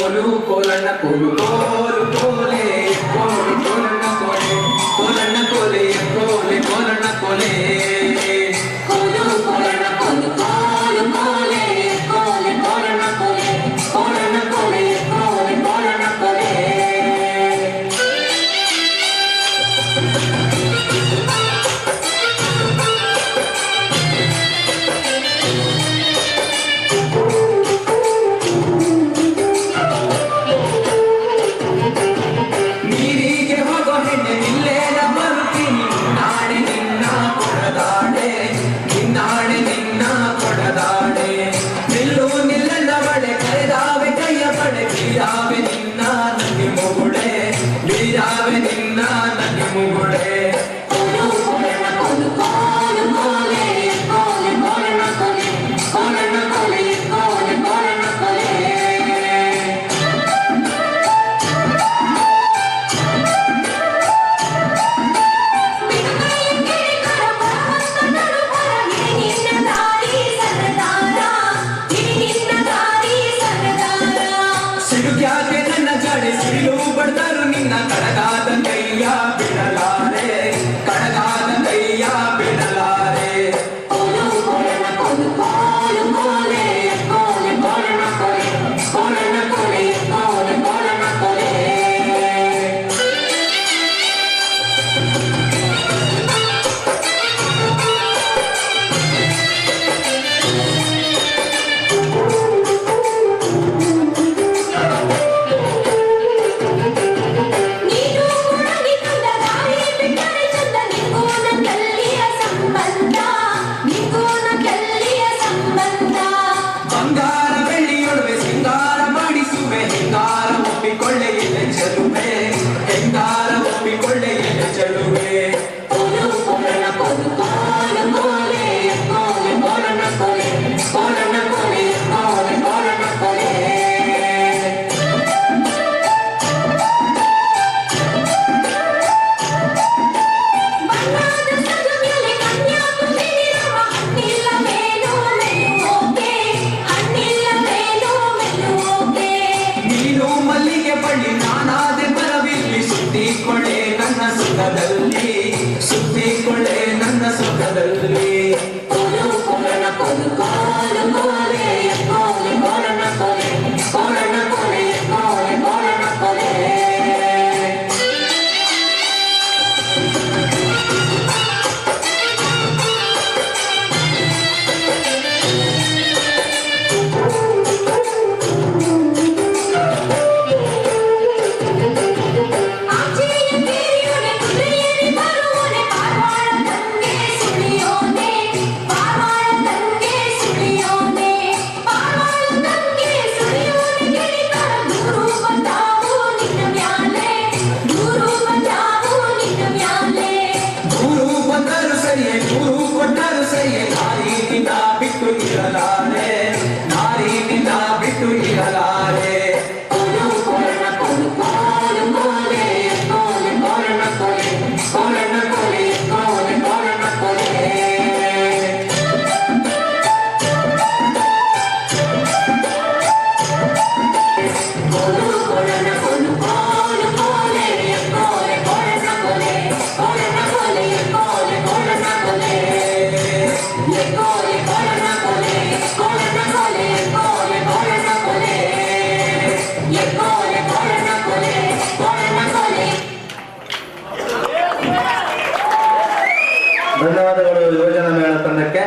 ಕೋಲು ಕೋಲಣ್ಣ ಕೋಲು ಕೋಲು ಕೋಲೆ ಕೋಲು ಕೋಲಣ್ಣ ಕೋಲೆ ಕೋಲಣ್ಣ ಕೋಲೆ ಕೋಲೆ ಕೋಲಣ್ಣ ಕೋಲೆ ಕೋಲು ಕೋಲಣ್ಣ ಕೋಲು ಕೋಲು ಕೋಲೆ ಕೋಲೆ ಕೋಲಣ್ಣ ಕೋಲೆ ಕೋಲಣ್ಣ ಕೋಲೆ ಕೋಲೆ ಕೋಲಣ್ಣ ಕೋಲೆ ಸುತ್ತಿಕೊಳ್ಳೆ ನನ್ನ ಸುಖದಲ್ಲಿ ಕೋಲು ಕೋಲಣ್ಣ ಕೋಲು ಕೋಲು ಕೋಲೆ ಕೋಲೆ ಕೋಲಣ್ಣ ಕೋಲೆ ಕೋಲಣ್ಣ ಕೋಲೆ ಕೋಲೆ ಕೋಲಣ್ಣ ಕೋಲೆ ಧನ್ಯವಾದಗಳು ಯೋಜನಾ ಮೇಳ ತಂಡಕ್ಕೆ.